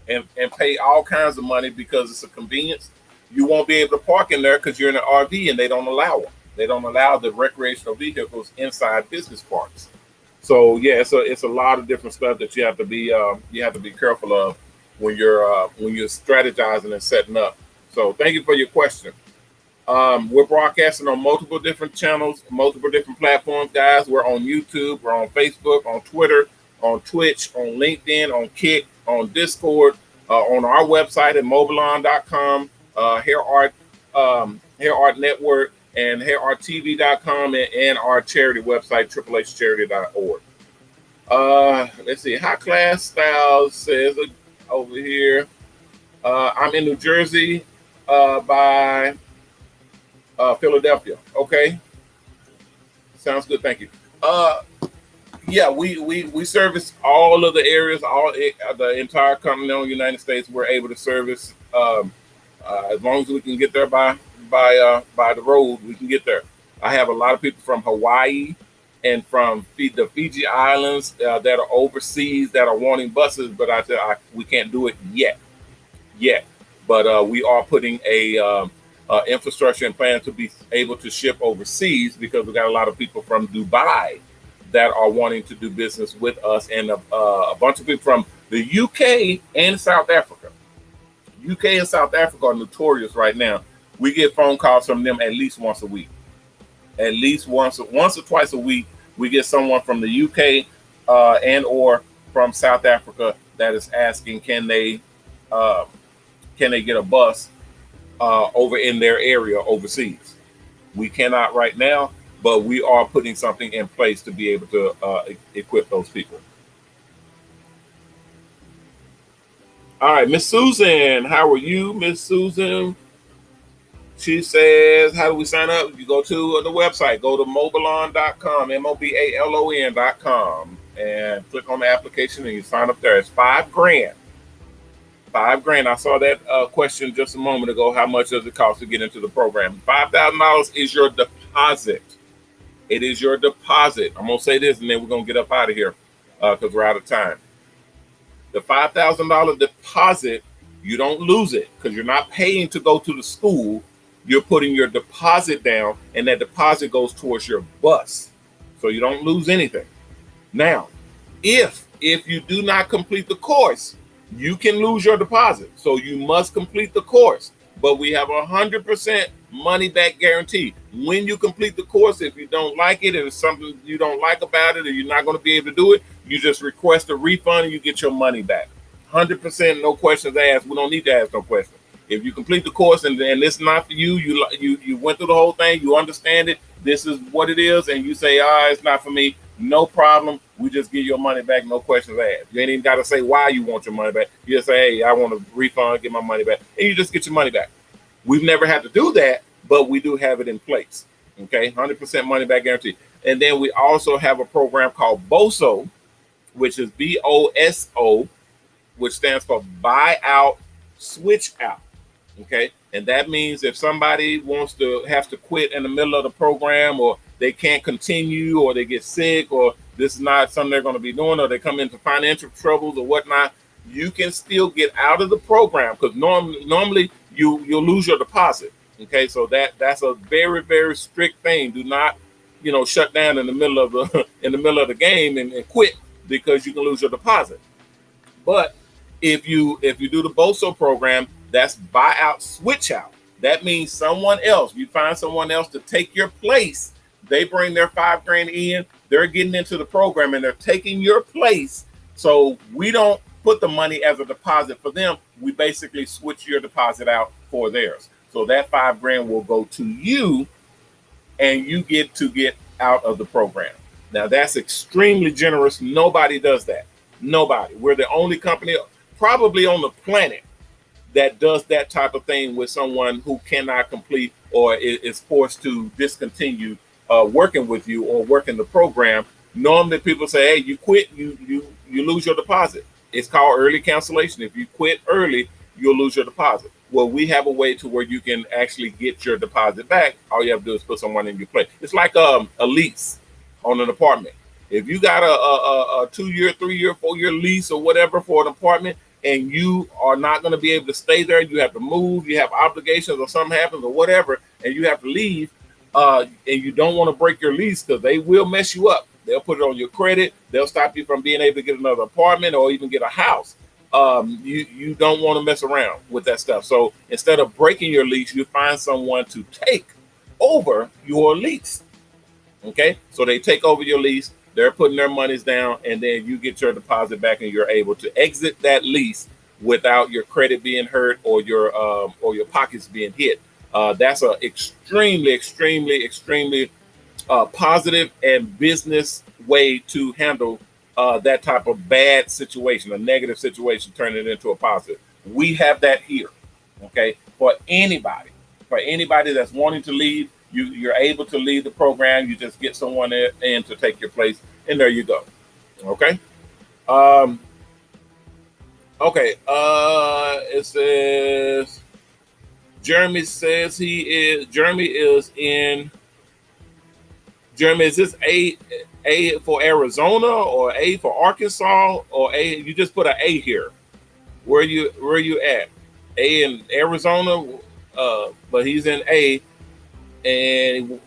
and pay all kinds of money because it's a convenience. You won't be able to park in there because you're in an RV, and they don't allow them. They don't allow the recreational vehicles inside business parks. So yeah, it's a lot of different stuff that you have to be careful of when you're strategizing and setting up. So thank you for your question. We're broadcasting on multiple different channels, multiple different platforms, guys. We're on YouTube, we're on Facebook, on Twitter, on Twitch, on LinkedIn, on Kick, on Discord, on our website at mobalon.com, HairArt Network, and hairarttv.com and our charity website, triplehcharity.org. Let's see. High Class Styles says over here, I'm in New Jersey by Philadelphia. Okay. Sounds good. Thank you. Yeah, we service all of the areas, the entire continental United States. We're able to service as long as we can get there by the road. We can get there. I have a lot of people from Hawaii and from the Fiji Islands that are overseas that are wanting buses, but we can't do it yet. But we are putting a infrastructure and plan to be able to ship overseas, because we got a lot of people from Dubai that are wanting to do business with us, and a bunch of people from the UK and South Africa. UK and South Africa are notorious right now. We get phone calls from them at least once a week. At least once or twice a week, we get someone from the UK and or from South Africa that is asking, can they get a bus over in their area overseas. We cannot right now, but we are putting something in place to be able to equip those people. All right, Miss Susan, how are you, Miss Susan? She says, how do we sign up? You go to the website, go to mobalon.com, mobalon.com, and click on the application and you sign up there. It's $5,000. $5,000. I saw that question just a moment ago. How much does it cost to get into the program? $5,000 is your deposit. It is your deposit. I'm going to say this and then we're going to get up out of here because we're out of time. The $5,000 deposit, you don't lose it because you're not paying to go to the school. You're putting your deposit down, and that deposit goes towards your bus. So you don't lose anything. Now, if you do not complete the course, you can lose your deposit. So you must complete the course. But we have 100% money back guarantee. When you complete the course, if you don't like it, if it's something you don't like about it, or you're not going to be able to do it, you just request a refund and you get your money back. 100%, no questions asked. We don't need to ask no questions. If you complete the course and it's not for you, you went through the whole thing, you understand it, this is what it is, and you say, it's not for me, no problem. We just give your money back, no questions asked. You ain't even got to say why you want your money back. You just say, hey, I want a refund, get my money back, and you just get your money back. We've never had to do that, but we do have it in place. Okay, 100% money back guarantee. And then we also have a program called BOSO, which is BOSO, which stands for Buy Out, Switch Out. Okay, and that means if somebody has to quit in the middle of the program, or they can't continue, or they get sick, or this is not something they're going to be doing, or they come into financial troubles or whatnot, you can still get out of the program, because normally you'll lose your deposit. Okay, so that's a very, very strict thing. Do not shut down in the middle of the game and quit, because you can lose your deposit. But if you do the BOSO program, that's buy out, switch out. That means someone else, you find someone else to take your place. They bring their $5,000 in, they're getting into the program and they're taking your place. So we don't put the money as a deposit for them. We basically switch your deposit out for theirs. So that $5,000 will go to you and you get to get out of the program. Now that's extremely generous. Nobody does that. Nobody. We're the only company probably on the planet that does that type of thing with someone who cannot complete or is forced to discontinue working with you or working the program. Normally people say, hey, you quit, you lose your deposit. It's called early cancellation. If you quit early, you'll lose your deposit. Well, we have a way to where you can actually get your deposit back. All you have to do is put someone in your place. It's like a lease on an apartment. If you got a 2-year, 3-year, 4-year lease or whatever for an apartment, and you are not going to be able to stay there, you have to move, you have obligations or something happens or whatever, and you have to leave, and you don't want to break your lease, because they will mess you up. They'll put it on your credit. They'll stop you from being able to get another apartment or even get a house. You don't want to mess around with that stuff. So instead of breaking your lease, you find someone to take over your lease. Okay, so they take over your lease. They're putting their monies down, and then you get your deposit back, and you're able to exit that lease without your credit being hurt or your pockets being hit. That's a extremely positive and business way to handle that type of bad situation, a negative situation, turn it into a positive. We have that here, okay? For anybody that's wanting to lead, you're able to lead the program. You just get someone in to take your place, and there you go, okay? Okay, it says, Jeremy says Jeremy, is this A for Arizona or A for Arkansas or A? You just put an A here. Where you at? A in Arizona, but he's in A, and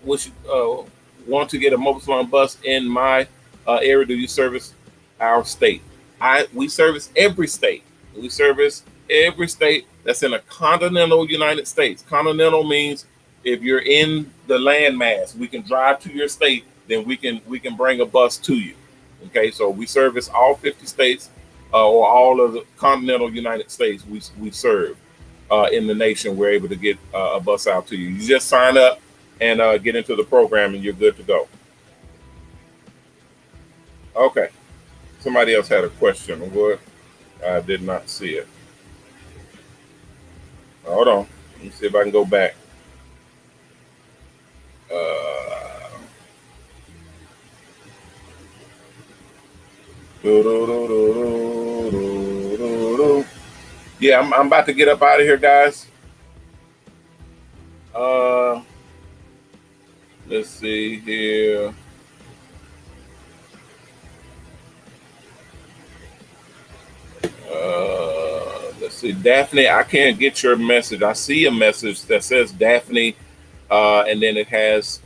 want to get a mobile salon bus in my area. Do you service our state? We service every state. We service every state that's in a continental United States. Continental means if you're in the landmass, we can drive to your state, then we can bring a bus to you. Okay, so we service all 50 states or all of the continental United States. We serve in the nation. We're able to get a bus out to you. You just sign up and get into the program, and you're good to go. Okay. Somebody else had a question. What? I did not see it. Hold on. Let me see if I can go back. Yeah, I'm about to get up out of here, guys. Let's see here. Let's see, Daphne, I can't get your message. I see a message that says Daphne, and then it has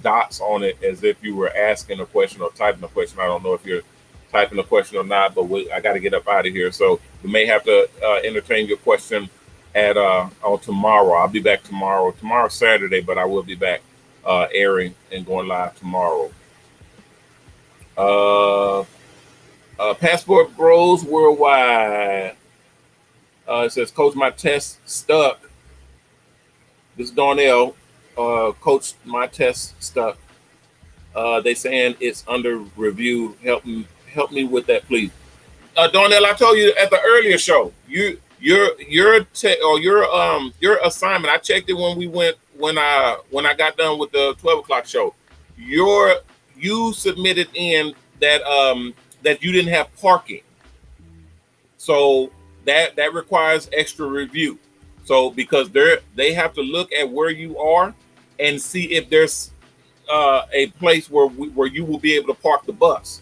dots on it as if you were asking a question or typing a question. I don't know if you're typing a question or not, but I got to get up out of here. So we may have to entertain your question on tomorrow. I'll be back tomorrow. Tomorrow's Saturday, but I will be back airing and going live tomorrow. Passport Bros Worldwide. It says, Coach, my test stuck. This is Darnell. Coach, my test stuck. They saying it's under review. Help me with that, please. Darnell, I told you at the earlier show, your assignment. I checked it when I got done with the 12 o'clock show. You submitted in that you didn't have parking, so that requires extra review. So because they have to look at where you are and see if there's a place where you will be able to park the bus.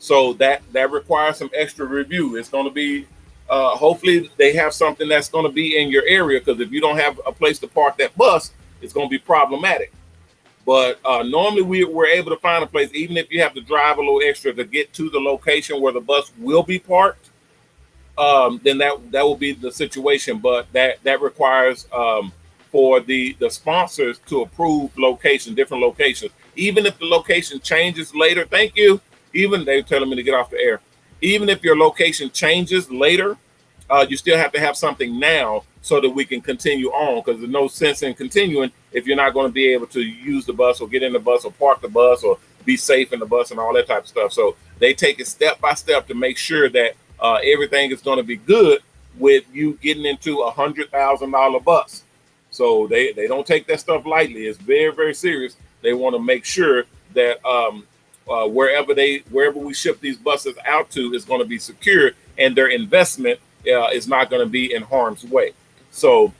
So that requires some extra review. It's going to be hopefully they have something that's going to be in your area, because if you don't have a place to park that bus, it's going to be problematic. But normally we're able to find a place, even if you have to drive a little extra to get to the location where the bus will be parked. Then that will be the situation. But that requires for the sponsors to approve different locations. Even if the location changes later, thank you. Even they're telling me to get off the air. Even if your location changes later, you still have to have something now so that we can continue on, because there's no sense in continuing if you're not going to be able to use the bus or get in the bus or park the bus or be safe in the bus and all that type of stuff. So they take it step by step to make sure that everything is going to be good with you getting into $100,000 bus. So they don't take that stuff lightly. It's very, very serious. They want to make sure that wherever we ship these buses out to is going to be secure, and their investment is not going to be in harm's way. So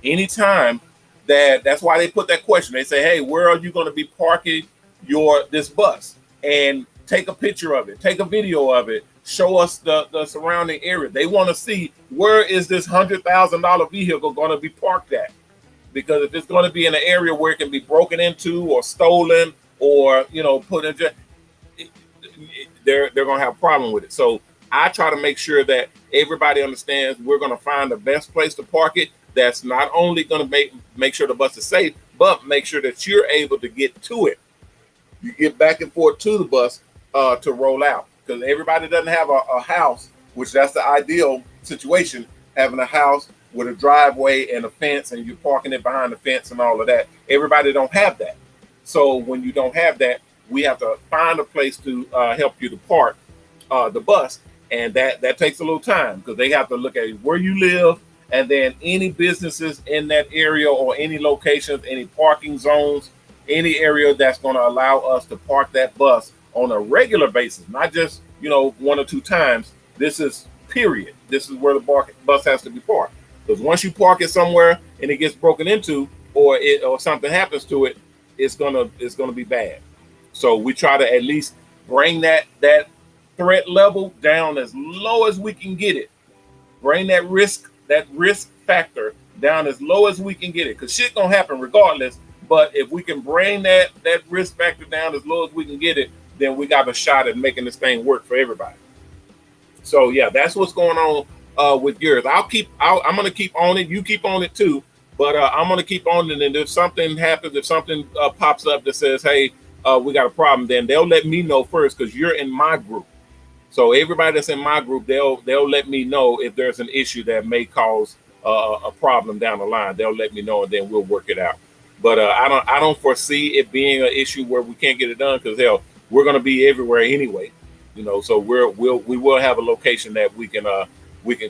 anytime that's why they put that question. They say, hey, where are you going to be parking this bus? And take a picture of it, take a video of it, show us the surrounding area. They want to see, where is this $100,000 vehicle going to be parked at? Because if it's going to be in an area where it can be broken into or stolen or put in jail, they're going to have a problem with it. So I try to make sure that everybody understands we're going to find the best place to park it. That's not only going to make sure the bus is safe, but make sure that you're able to get to it. You get back and forth to the bus to roll out, because everybody doesn't have a house, which that's the ideal situation, having a house with a driveway and a fence, and you're parking it behind the fence and all of that. Everybody don't have that. So when you don't have that, we have to find a place to help you to park the bus. And that takes a little time because they have to look at where you live, and then any businesses in that area or any locations, any parking zones, any area that's going to allow us to park that bus on a regular basis, not just, 1 or 2 times. This is period. This is where the bus has to be parked. Because once you park it somewhere and it gets broken into, or something happens to it, it's gonna be bad. So we try to at least bring that threat level down as low as we can get it. Bring that risk factor down as low as we can get it. Because shit gonna happen regardless. But if we can bring that risk factor down as low as we can get it, then we got a shot at making this thing work for everybody. So yeah, that's what's going on with yours. I'm gonna keep on it. You keep on it too. But I'm gonna keep on it. And if something happens, if something pops up that says, hey, we got a problem, then they'll let me know first because you're in my group. So everybody that's in my group, they'll let me know if there's an issue that may cause a problem down the line. They'll let me know, and then we'll work it out. But I don't foresee it being an issue where we can't get it done because hell, we're going to be everywhere anyway. So we will have a location that we can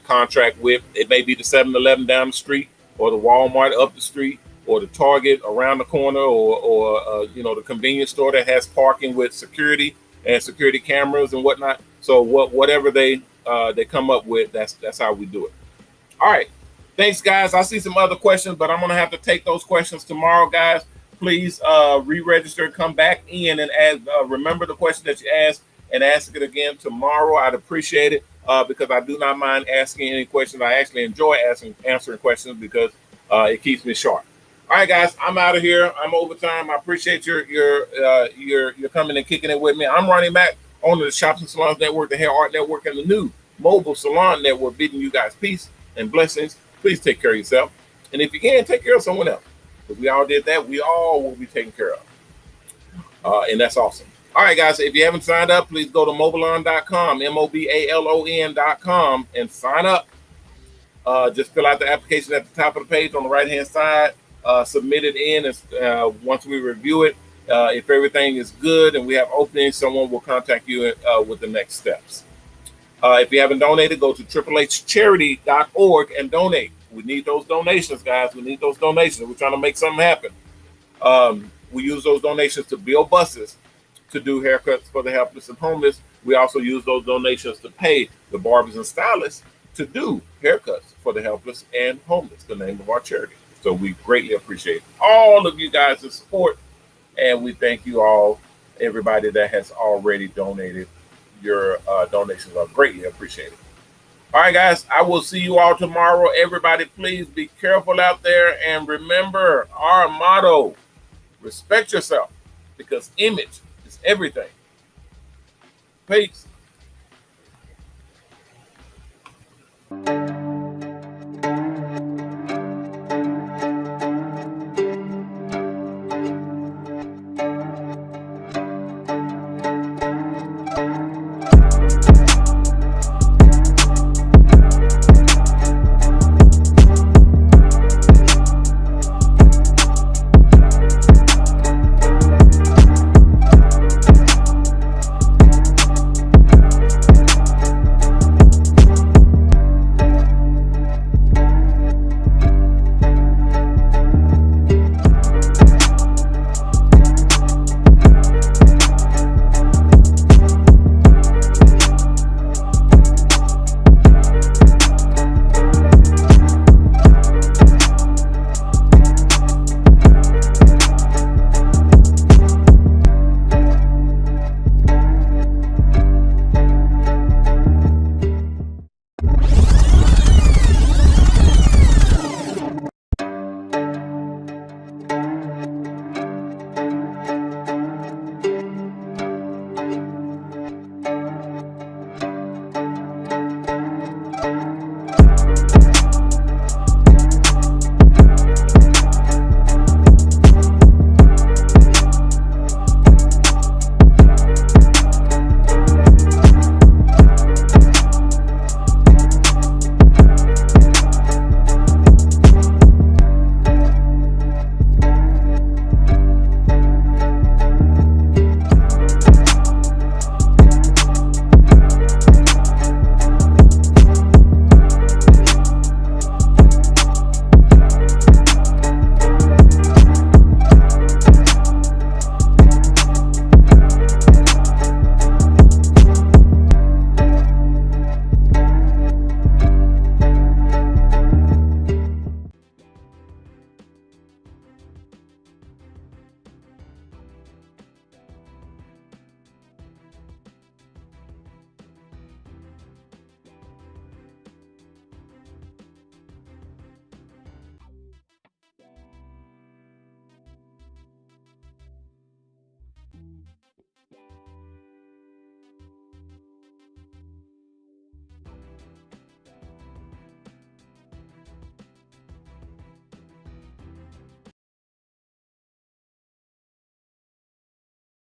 contract with. It may be the 7-Eleven down the street, or the Walmart up the street, or the Target around the corner, or the convenience store that has parking with security and security cameras and whatnot. So whatever they come up with, that's how we do it. All right. Thanks, guys. I see some other questions, but I'm going to have to take those questions tomorrow, guys. Please re-register, come back in, and remember the question that you asked and ask it again tomorrow. I'd appreciate it because I do not mind asking any questions. I actually enjoy answering questions because it keeps me sharp. All right, guys, I'm out of here. I'm overtime. I appreciate your coming and kicking it with me. I'm Ronnie Mac, owner of the Shops Salons Network, the Hair Art Network, and the new Mobile Salon Network, bidding you guys peace and blessings. Please take care of yourself. And if you can, take care of someone else. If we all did that, we all will be taken care of. And that's awesome. All right, guys, if you haven't signed up, please go to mobalon.com, mobalon.com, and sign up. Just fill out the application at the top of the page on the right-hand side. Submit it in. And once we review it, if everything is good and we have openings, someone will contact you with the next steps. If you haven't donated, go to triplehcharity.org and donate. We need those donations, guys. We need those donations. We're trying to make something happen. We use those donations to build buses, to do haircuts for the helpless and homeless. We also use those donations to pay the barbers and stylists to do haircuts for the helpless and homeless, the name of our charity. So we greatly appreciate all of you guys' support. And we thank you all, everybody that has already donated. Your donations are greatly appreciated. All right, guys, I will see you all tomorrow. Everybody, please be careful out there. And remember our motto, respect yourself, because image is everything. Peace.